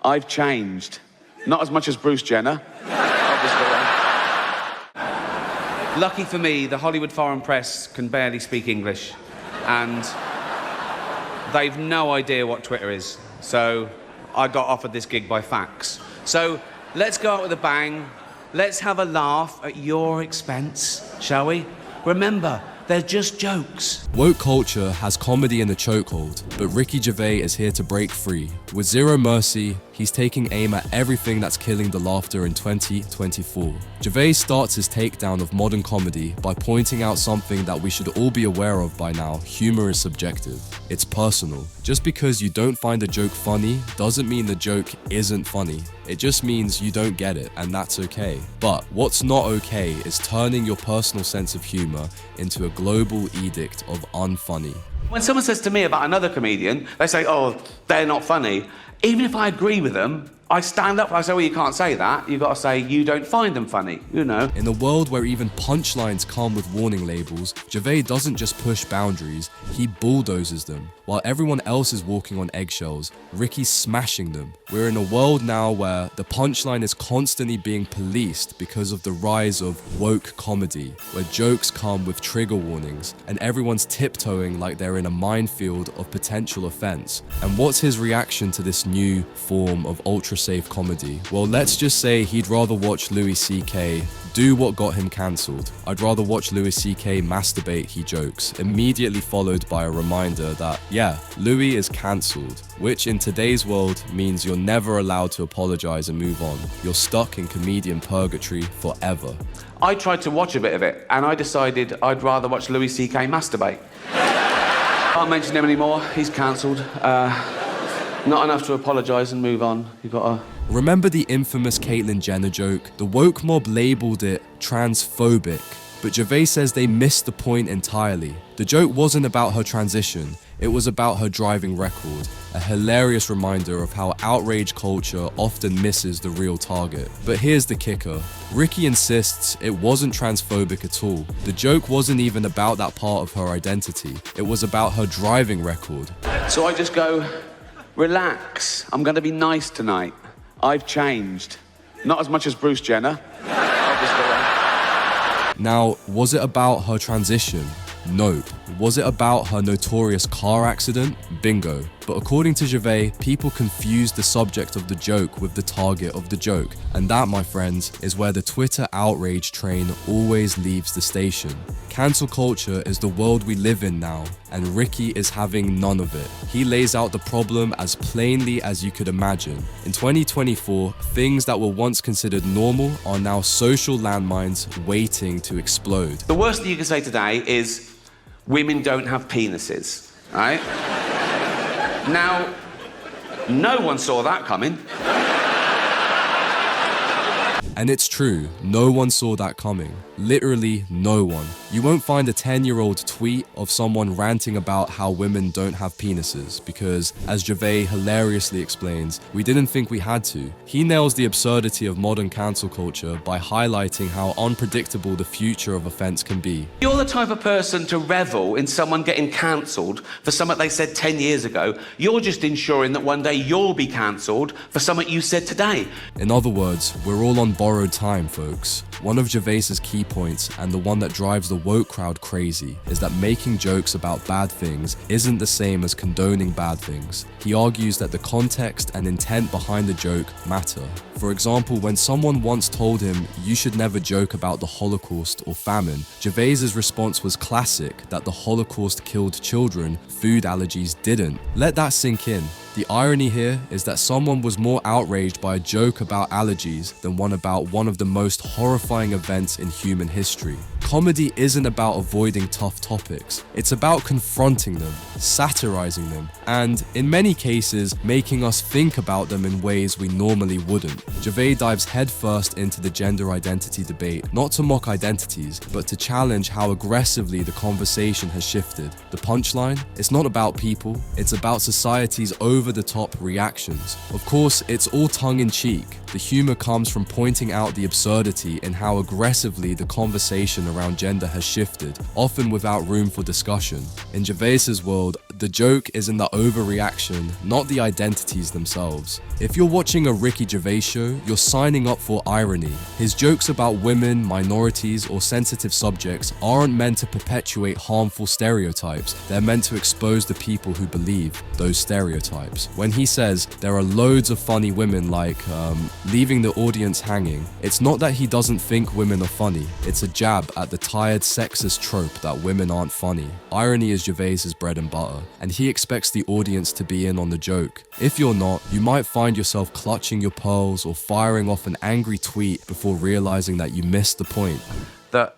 I've changed. Not as much as Bruce Jenner, obviously. Lucky for me, the Hollywood foreign press can barely speak English, and they've no idea what Twitter is. So I got offered this gig by fax. So let's go out with a bang. Let's have a laugh at your expense, shall we? Remember, they're just jokes. Woke culture has comedy in the chokehold, but Ricky Gervais is here to break free. With zero mercy, he's taking aim at everything that's killing the laughter in 2024. Gervais starts his takedown of modern comedy by pointing out something that we should all be aware of by now: humor is subjective. It's personal. Just because you don't find a joke funny doesn't mean the joke isn't funny. It just means you don't get it, and that's okay. But what's not okay is turning your personal sense of humor into a global edict of unfunny. When someone says to me about another comedian, they say, oh, they're not funny. Even if I agree with them, I stand up and I say, well, you can't say that. You've got to say, you don't find them funny, you know. In a world where even punchlines come with warning labels, Gervais doesn't just push boundaries, he bulldozes them. While everyone else is walking on eggshells, Ricky's smashing them. We're in a world now where the punchline is constantly being policed because of the rise of woke comedy, where jokes come with trigger warnings, and everyone's tiptoeing like they're in a minefield of potential offense. And what's his reaction to this new form of ultra-safe comedy? Well, let's just say he'd rather watch Louis C.K. do what got him cancelled. I'd rather watch Louis C.K. masturbate, he jokes, immediately followed by a reminder that, yeah, Louis is cancelled, which in today's world means you're never allowed to apologize and move on. You're stuck in comedian purgatory forever. I tried to watch a bit of it, and I decided I'd rather watch Louis C.K. masturbate. Can't mention him anymore, he's cancelled. Not enough to apologise and move on. You've got to... Remember the infamous Caitlyn Jenner joke? The woke mob labelled it transphobic, but Gervais says they missed the point entirely. The joke wasn't about her transition, it was about her driving record, a hilarious reminder of how outrage culture often misses the real target. But here's the kicker. Ricky insists it wasn't transphobic at all. The joke wasn't even about that part of her identity, it was about her driving record. So I just go, relax, I'm going to be nice tonight. I've changed. Not as much as Bruce Jenner, obviously. Now, was it about her transition? Nope. Was it about her notorious car accident? Bingo. But according to Gervais, people confused the subject of the joke with the target of the joke. And that, my friends, is where the Twitter outrage train always leaves the station. Cancel culture is the world we live in now, and Ricky is having none of it. He lays out the problem as plainly as you could imagine. In 2024, things that were once considered normal are now social landmines waiting to explode. The worst thing you can say today is, women don't have penises, right? Now, no one saw that coming. And it's true, no one saw that coming. Literally no one. You won't find a 10-year-old tweet of someone ranting about how women don't have penises because, as Gervais hilariously explains, we didn't think we had to. He nails the absurdity of modern cancel culture by highlighting how unpredictable the future of offense can be. You're the type of person to revel in someone getting cancelled for something they said 10 years ago. You're just ensuring that one day you'll be cancelled for something you said today. In other words, we're all on borrowed time, folks. One of Gervais's key points, and the one that drives the woke crowd crazy, is that making jokes about bad things isn't the same as condoning bad things. He argues that the context and intent behind the joke matter. For example, when someone once told him, "You should never joke about the Holocaust or famine," Gervais's response was classic, that the Holocaust killed children, food allergies didn't. Let that sink in. The irony here is that someone was more outraged by a joke about allergies than one about one of the most horrifying events in human history. Comedy isn't about avoiding tough topics, it's about confronting them, satirizing them, and, in many cases, making us think about them in ways we normally wouldn't. Gervais dives headfirst into the gender identity debate, not to mock identities, but to challenge how aggressively the conversation has shifted. The punchline? It's not about people, it's about society's over-the-top reactions. Of course, it's all tongue-in-cheek. The humor comes from pointing out the absurdity in how aggressively the conversation around gender has shifted, often without room for discussion. In Gervais's world, the joke is in the overreaction, not the identities themselves. If you're watching a Ricky Gervais show, you're signing up for irony. His jokes about women, minorities, or sensitive subjects aren't meant to perpetuate harmful stereotypes. They're meant to expose the people who believe those stereotypes. When he says there are loads of funny women like, leaving the audience hanging, it's not that he doesn't think women are funny, it's a jab at the tired sexist trope that women aren't funny. Irony is Gervais's bread and butter, and he expects the audience to be in on the joke. If you're not, you might find yourself clutching your pearls or firing off an angry tweet before realizing that you missed the point. That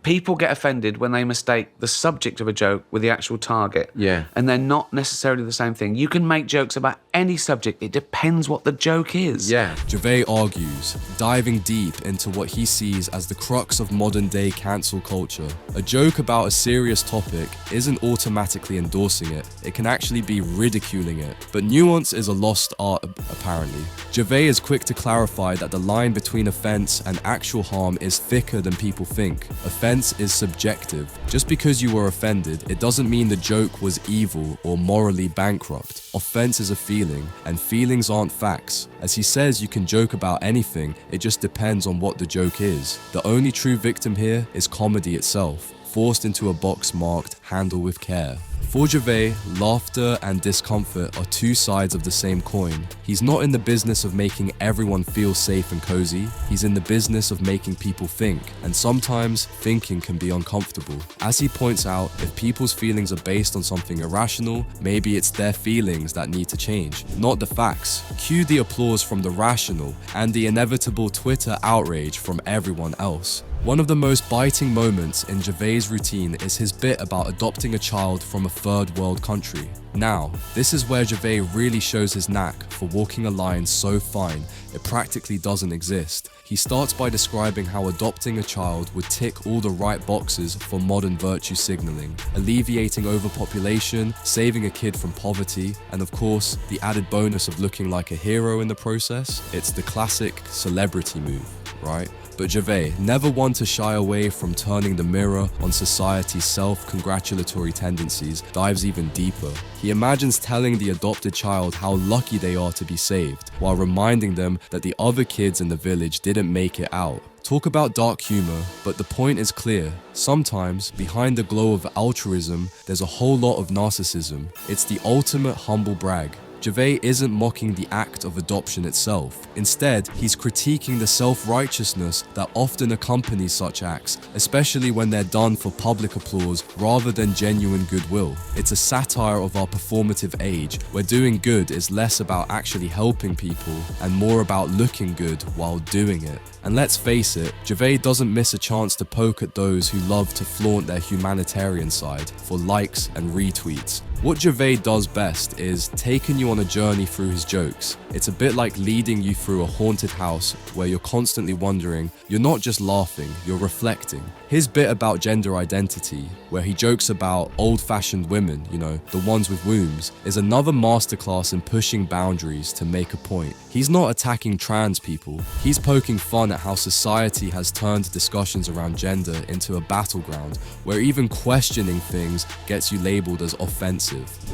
people get offended when they mistake the subject of a joke with the actual target. Yeah. And they're not necessarily the same thing. You can make jokes about any subject. It depends what the joke is. Yeah. Gervais argues, diving deep into what he sees as the crux of modern-day cancel culture. A joke about a serious topic isn't automatically endorsing it. It can actually be ridiculing it. But nuance is a lost art, apparently. Gervais is quick to clarify that the line between offense and actual harm is thicker than people think. Offense is subjective. Just because you were offended, it doesn't mean the joke was evil or morally bankrupt. Offense is a feeling, and feelings aren't facts. As he says, you can joke about anything, it just depends on what the joke is. The only true victim here is comedy itself, forced into a box marked "handle with care." For Gervais, laughter and discomfort are two sides of the same coin. He's not in the business of making everyone feel safe and cozy. He's in the business of making people think, and sometimes thinking can be uncomfortable. As he points out, if people's feelings are based on something irrational, maybe it's their feelings that need to change, not the facts. Cue the applause from the rational and the inevitable Twitter outrage from everyone else. One of the most biting moments in Gervais' routine is his bit about adopting a child from a third world country. Now, this is where Gervais really shows his knack for walking a line so fine it practically doesn't exist. He starts by describing how adopting a child would tick all the right boxes for modern virtue signaling, alleviating overpopulation, saving a kid from poverty, and of course, the added bonus of looking like a hero in the process. It's the classic celebrity move, right? But Gervais, never one to shy away from turning the mirror on society's self-congratulatory tendencies, dives even deeper. He imagines telling the adopted child how lucky they are to be saved, while reminding them that the other kids in the village didn't make it out. Talk about dark humor, but the point is clear. Sometimes, behind the glow of altruism, there's a whole lot of narcissism. It's the ultimate humble brag. Gervais isn't mocking the act of adoption itself. Instead, he's critiquing the self-righteousness that often accompanies such acts, especially when they're done for public applause rather than genuine goodwill. It's a satire of our performative age, where doing good is less about actually helping people and more about looking good while doing it. And let's face it, Gervais doesn't miss a chance to poke at those who love to flaunt their humanitarian side for likes and retweets. What Gervais does best is taking you on a journey through his jokes. It's a bit like leading you through a haunted house where you're constantly wondering, you're not just laughing, you're reflecting. His bit about gender identity, where he jokes about old-fashioned women, the ones with wombs, is another masterclass in pushing boundaries to make a point. He's not attacking trans people, he's poking fun at how society has turned discussions around gender into a battleground, where even questioning things gets you labeled as offensive.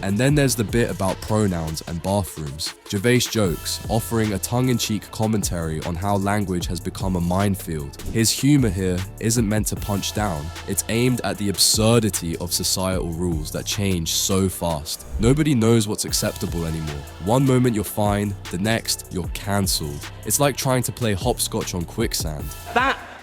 And then there's the bit about pronouns and bathrooms. Gervais jokes, offering a tongue-in-cheek commentary on how language has become a minefield. His humor here isn't meant to punch down, it's aimed at the absurdity of societal rules that change so fast. Nobody knows what's acceptable anymore. One moment you're fine, the next you're cancelled. It's like trying to play hopscotch on quicksand.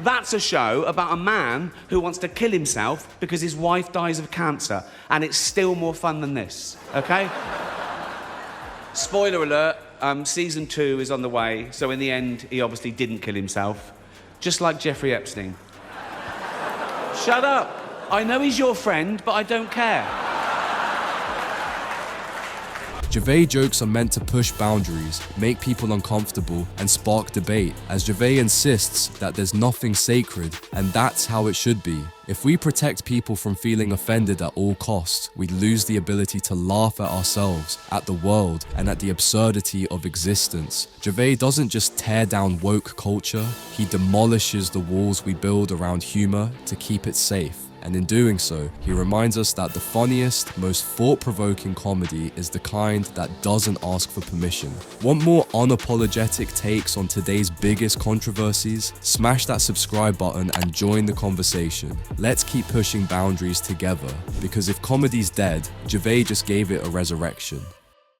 That's a show about a man who wants to kill himself because his wife dies of cancer, and it's still more fun than this, okay? Spoiler alert, season 2 is on the way, so in the end, he obviously didn't kill himself, just like Jeffrey Epstein. Shut up. I know he's your friend, but I don't care. Gervais jokes are meant to push boundaries, make people uncomfortable, and spark debate, as Gervais insists that there's nothing sacred, and that's how it should be. If we protect people from feeling offended at all costs, we lose the ability to laugh at ourselves, at the world, and at the absurdity of existence. Gervais doesn't just tear down woke culture, he demolishes the walls we build around humor to keep it safe. And in doing so, he reminds us that the funniest, most thought-provoking comedy is the kind that doesn't ask for permission. Want more unapologetic takes on today's biggest controversies? Smash that subscribe button and join the conversation. Let's keep pushing boundaries together, because if comedy's dead, Gervais just gave it a resurrection.